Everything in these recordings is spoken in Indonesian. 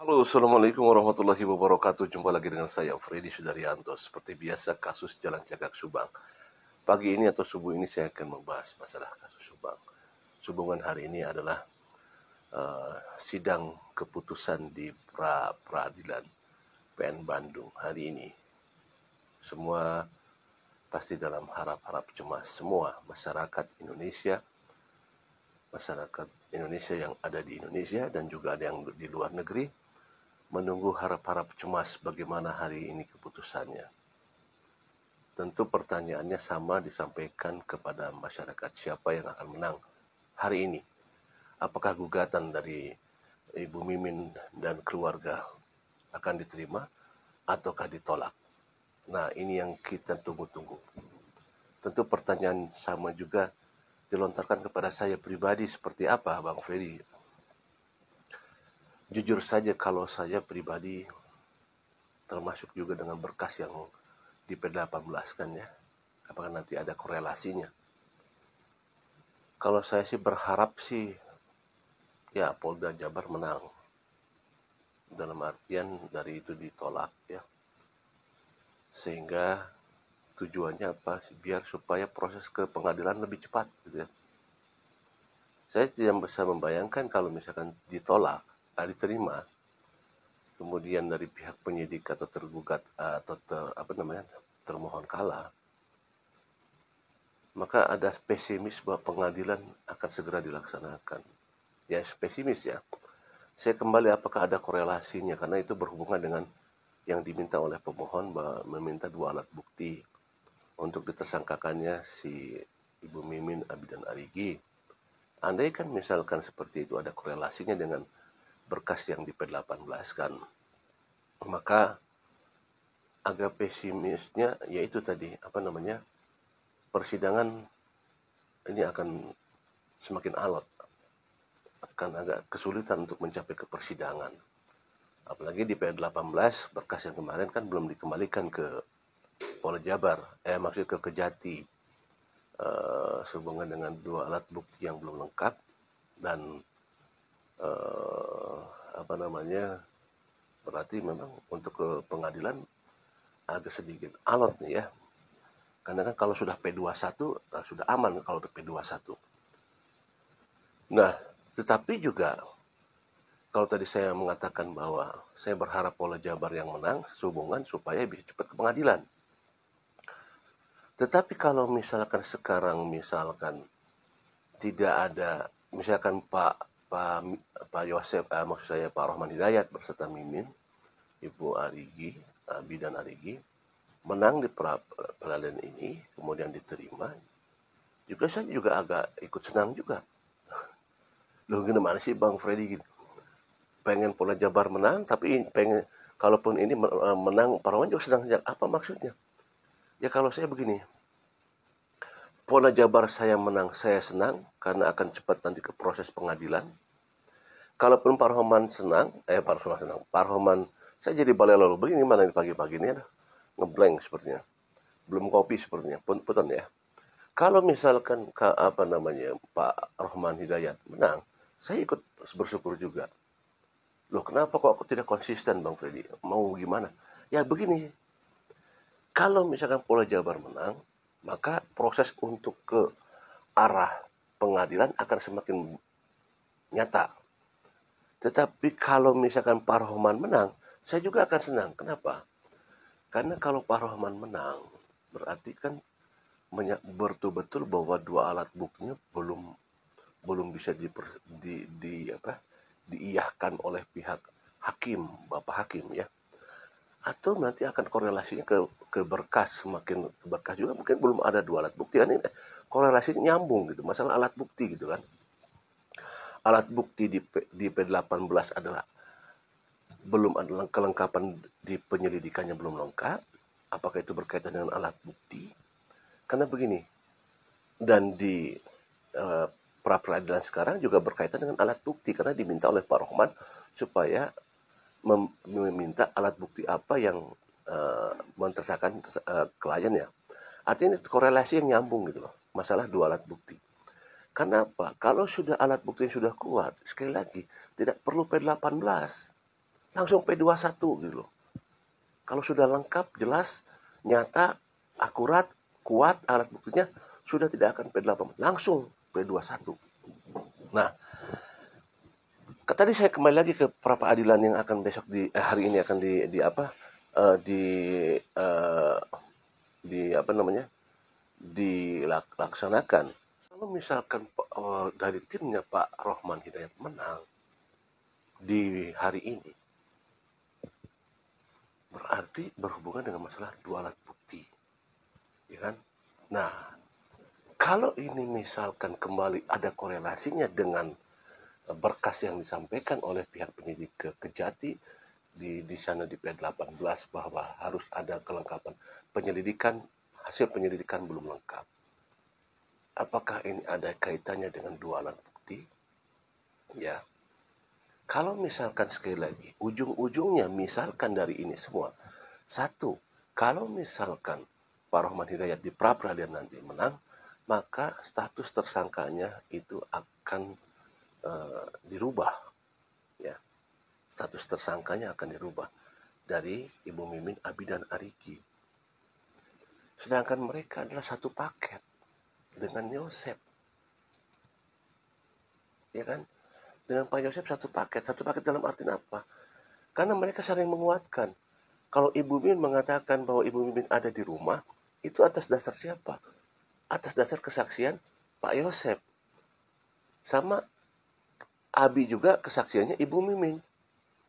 Halo, Assalamualaikum warahmatullahi wabarakatuh. Jumpa lagi dengan saya, Freddy Sudaryanto. Seperti biasa, kasus Jalan Cagak Subang. Pagi ini atau subuh ini saya akan membahas masalah kasus Subang. Subungan hari ini adalah sidang keputusan di peradilan PN Bandung hari ini. Semua pasti dalam harap-harap cemas. Semua masyarakat Indonesia yang ada di Indonesia dan juga ada yang di luar negeri menunggu harap-harap cemas bagaimana hari ini keputusannya. Tentu pertanyaannya sama disampaikan kepada masyarakat, siapa yang akan menang hari ini. Apakah gugatan dari Ibu Mimin dan keluarga akan diterima ataukah ditolak? Nah, ini yang kita tunggu-tunggu. Tentu pertanyaan sama juga dilontarkan kepada saya pribadi, seperti apa Bang Ferry? Jujur saja kalau saya pribadi termasuk juga dengan berkas yang di P18 kan ya. Apakah nanti ada korelasinya? Kalau saya sih berharap sih ya Polda Jabar menang. Dalam artian dari itu ditolak ya. Sehingga tujuannya apa? Biar supaya proses ke pengadilan lebih cepat gitu ya. Saya tidak bisa membayangkan kalau misalkan ditolak, diterima, kemudian dari pihak penyidik atau tergugat atau termohon kalah, maka ada pesimis bahwa pengadilan akan segera dilaksanakan. Ya pesimis ya. Saya kembali apakah ada korelasinya, karena itu berhubungan dengan yang diminta oleh pemohon bahwa meminta 2 alat bukti untuk ditersangkakannya si Ibu Mimin, Abi dan Arigi. Andai kan misalkan seperti itu ada korelasinya dengan berkas yang di P18 kan, maka agak pesimisnya yaitu tadi persidangan ini akan semakin alot, akan agak kesulitan untuk mencapai ke persidangan. Apalagi di P18 berkas yang kemarin kan belum dikembalikan ke Polda Jabar, maksud ke Kejati, sehubungan dengan 2 alat bukti yang belum lengkap dan berarti memang untuk ke pengadilan agak sedikit alot nih ya. Karena kan kalau sudah P21 sudah aman kalau udah P21. Nah, tetapi juga kalau tadi saya mengatakan bahwa saya berharap Polda Jabar yang menang sehubungan supaya bisa cepat ke pengadilan. Tetapi kalau misalkan sekarang tidak ada, misalkan Pak Yosef, maksud saya Pak Rohman Hidayat berserta Mimin, Ibu Arigi, Abi dan Arigi, menang di peradilan ini, kemudian diterima, juga saya juga agak ikut senang juga. Loh gimana sih Bang Freddy gitu? Pengen Polda Jabar menang, tapi pengen kalaupun ini menang, Pak Rohman juga senang. Apa maksudnya? Ya kalau saya begini, Polda Jabar saya menang, saya senang karena akan cepat nanti ke proses pengadilan. Kalaupun Pak Rohman senang, Pak Rohman, saya jadi balelo begini mana ini pagi-pagi ini ada ngeblank sepertinya, belum kopi sepertinya, punten ya. Kalau misalkan Pak Rohman Hidayat menang, saya ikut bersyukur juga. Loh kenapa kok aku tidak konsisten Bang Freddy? Mau gimana? Ya begini, kalau misalkan Polda Jabar menang, maka proses untuk ke arah pengadilan akan semakin nyata. Tetapi kalau misalkan Pak Rohman menang, saya juga akan senang. Kenapa? Karena kalau Pak Rohman menang, berarti kan betul-betul bahwa 2 alat buktinya belum bisa diiyahkan oleh pihak hakim, Bapak Hakim ya. Atau nanti akan korelasinya ke berkas, semakin berkas juga mungkin belum ada 2 alat bukti kan, ini korelasinya nyambung gitu, masalah alat bukti gitu kan. Alat bukti di P18 adalah belum ada kelengkapan di penyelidikannya, belum lengkap. Apakah itu berkaitan dengan alat bukti? Karena begini, dan di pra peradilan sekarang juga berkaitan dengan alat bukti karena diminta oleh Pak Rohman supaya meminta alat bukti apa yang mentersangkakan kliennya. Artinya korelasi yang nyambung gitu loh, masalah 2 alat bukti. Kenapa? Kalau sudah alat bukti sudah kuat, sekali lagi tidak perlu P18. langsung P21 gitu loh. Kalau sudah lengkap, jelas, nyata, akurat, kuat alat buktinya, sudah tidak akan P18, langsung P21. Nah, tadi saya kembali lagi ke pra peradilan yang akan besok hari ini akan di apa di apa namanya dilaksanakan. Kalau misalkan dari timnya Pak Rohman Hidayat menang di hari ini, berarti berhubungan dengan masalah dua alat bukti, ya kan? Nah, kalau ini misalkan kembali ada korelasinya dengan berkas yang disampaikan oleh pihak penyidik ke Kejati di sana di P18 bahwa harus ada kelengkapan penyelidikan, hasil penyelidikan belum lengkap. Apakah ini ada kaitannya dengan dua alat bukti? Ya. Kalau misalkan sekali lagi, ujung-ujungnya misalkan dari ini semua. Satu, kalau misalkan Pak Rohman Hidayat di pra-peradilan nanti menang, maka status tersangkanya itu akan dirubah. Ya. Status tersangkanya akan dirubah dari Ibu Mimin, Abi, dan Arigi. Sedangkan mereka adalah satu paket dengan Yosep. Ya kan? Dengan Pak Yosep satu paket dalam arti apa? Karena mereka saling menguatkan. Kalau Ibu Mimin mengatakan bahwa Ibu Mimin ada di rumah, itu atas dasar siapa? Atas dasar kesaksian Pak Yosep. Sama Abi juga kesaksiannya Ibu Mimin.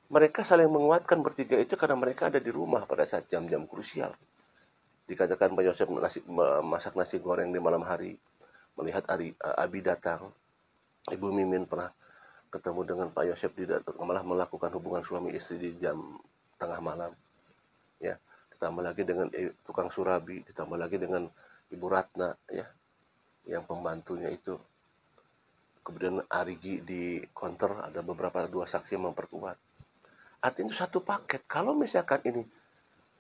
Mereka saling menguatkan bertiga itu karena mereka ada di rumah pada saat jam-jam krusial. Dikatakan Pak Yosep masak nasi goreng di malam hari, melihat Abi datang. Ibu Mimin pernah ketemu dengan Pak Yosep malah melakukan hubungan suami istri di jam tengah malam. Ya, ditambah lagi dengan tukang surabi, ditambah lagi dengan Ibu Ratna, ya, yang pembantunya itu. Kemudian Arigi di counter ada beberapa dua saksi yang memperkuat. Artinya itu satu paket. Kalau misalkan ini,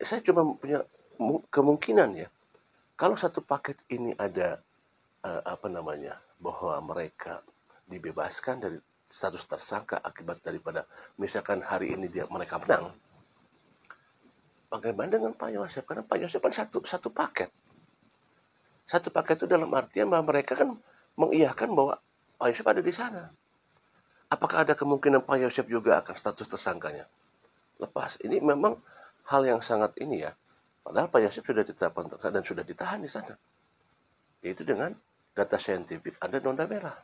saya cuma punya kemungkinan ya, kalau satu paket ini ada bahwa mereka dibebaskan dari status tersangka akibat daripada misalkan hari ini mereka menang. Bagaimana dengan Pak Yosep? Karena Pak Yosep kan satu paket. Satu paket itu dalam artian bahwa mereka kan mengiyakan bahwa Pak Yosep ada di sana. Apakah ada kemungkinan Pak Yosep juga akan status tersangkanya? Lepas. Ini memang hal yang sangat ini ya. Padahal Pak Yosep sudah ditetapkan tersangka dan sudah ditahan di sana. Yaitu dengan data saintifik ada noda merah.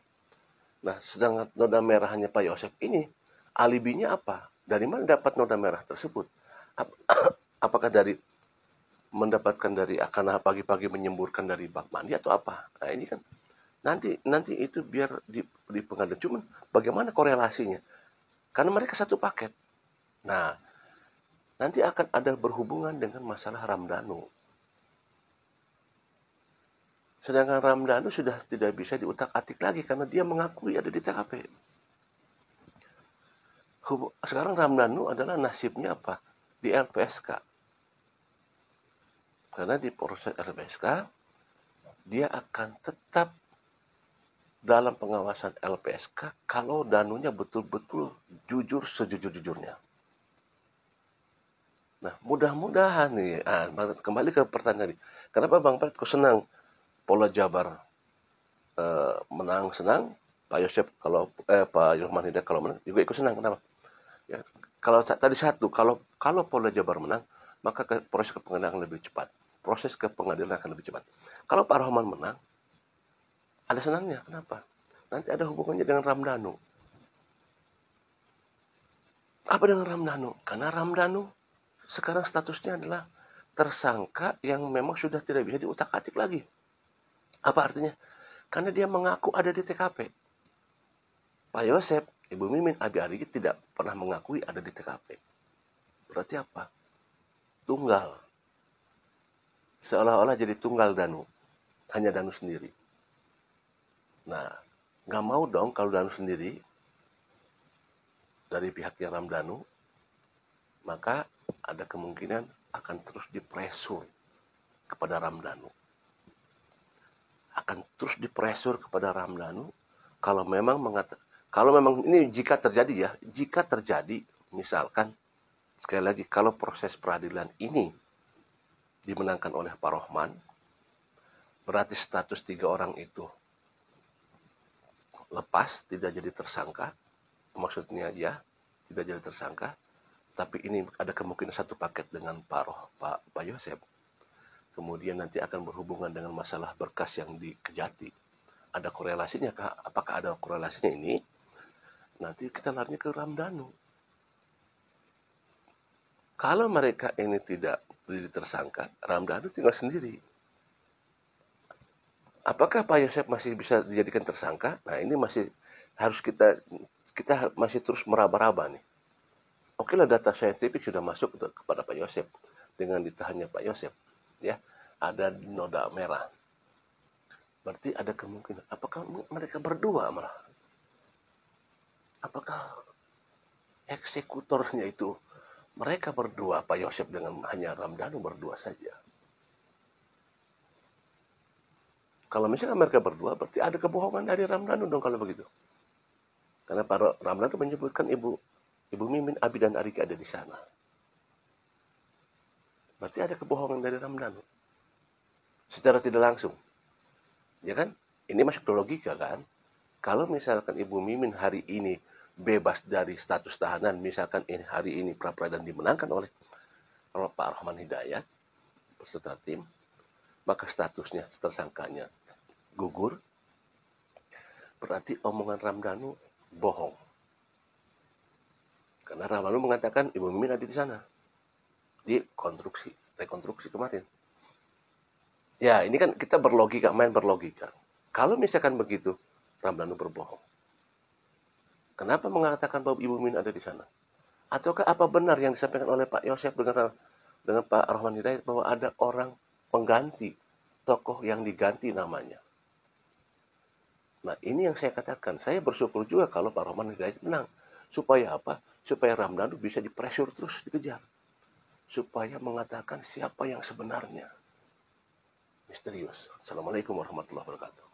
Nah, sedangkan noda merahnya Pak Yosep ini, alibinya apa? Dari mana dapat noda merah tersebut? Apakah dari mendapatkan dari karena pagi-pagi menyemburkan dari bak mandi atau apa? Nah, ini kan nanti itu biar di pengadilan. Cuman bagaimana korelasinya? Karena mereka satu paket. Nah, nanti akan ada berhubungan dengan masalah Ramdhanu. Sedangkan Ramdhanu sudah tidak bisa diutak-atik lagi karena dia mengakui ada di TKP. Sekarang Ramdhanu adalah nasibnya apa? Di LPSK. Karena di proses LPSK, dia akan tetap dalam pengawasan LPSK kalau danunya betul-betul jujur sejujur-jujurnya. Nah, mudah-mudahan nih, kembali ke pertanyaan tadi. Kenapa Bang Pet kok senang Polda Jabar menang senang, Pak Yosep Pak Rohman Hidayat kalau menang juga ikut senang. Kenapa? Ya, kalau tadi kalau Polda Jabar menang, maka proses ke pengadilan akan lebih cepat. Proses ke pengadilan akan lebih cepat. Kalau Pak Rohman menang, ada senangnya. Kenapa? Nanti ada hubungannya dengan Ramdhanu. Apa dengan Ramdhanu? Karena Ramdhanu sekarang statusnya adalah tersangka yang memang sudah tidak bisa diutak-atik lagi. Apa artinya? Karena dia mengaku ada di TKP. Pak Yosep, Ibu Mimin, Abi Arigi tidak pernah mengakui ada di TKP. Berarti apa? Tunggal. Seolah-olah jadi tunggal Danu. Hanya Danu sendiri. Nah, nggak mau dong kalau Danu sendiri dari pihaknya Ramdhanu, maka ada kemungkinan akan terus dipresur kepada Ramdhanu. Akan terus dipresur kepada Ramdhanu kalau memang ini jika terjadi misalkan Sekali lagi, kalau proses peradilan ini dimenangkan oleh Pak Rohman, berarti status 3 orang itu lepas, tidak jadi tersangka. Maksudnya ya, tidak jadi tersangka. Tapi ini ada kemungkinan satu paket dengan Pak Yosep. Kemudian nanti akan berhubungan dengan masalah berkas yang di Kejati. Ada korelasinya kah? Apakah ada korelasinya ini? Nanti kita larinya ke Ramdhanu. Kalau mereka ini tidak jadi tersangka, Ramdhanu tinggal sendiri. Apakah Pak Yosep masih bisa dijadikan tersangka? Nah, ini masih harus kita masih terus meraba-raba nih. Oke lah, data saintifik sudah masuk kepada Pak Yosep dengan ditahannya Pak Yosep, ya, ada noda merah. Berarti ada kemungkinan. Apakah mereka berdua malah? Apakah eksekutornya itu mereka berdua, Pak Yosep dengan hanya Ramdhanu berdua saja? Kalau misalnya mereka berdua, berarti ada kebohongan dari Ramdhanu dong kalau begitu. Karena Pak Ramdhanu menyebutkan Ibu Mimin, Abi, dan Arigi ada di sana. Berarti ada kebohongan dari Ramdhanu. Secara tidak langsung. Ya kan? Ini masuk ke logika kan? Kalau misalkan Ibu Mimin hari ini bebas dari status tahanan, misalkan hari ini pra-peradilan dimenangkan oleh Pak Rohman Hidayat beserta tim, maka statusnya tersangkanya gugur. Berarti omongan Ramdhanu bohong. Karena Ramdhanu mengatakan Ibu Mimin ada di sana. Di rekonstruksi kemarin. Ya, ini kan kita main berlogika. Kalau misalkan begitu, Ramdhanu berbohong. Kenapa mengatakan bahwa Ibu Mimin ada di sana? Ataukah apa benar yang disampaikan oleh Pak Yosep dengan Pak Rohman Hidayat bahwa ada orang pengganti tokoh yang diganti namanya? Nah, ini yang saya katakan. Saya bersyukur juga kalau Pak Rohman Hidayat menang. Supaya apa? Supaya Ramdhanu bisa dipresur terus, dikejar. Supaya mengatakan siapa yang sebenarnya. Misterius. Assalamualaikum warahmatullahi wabarakatuh.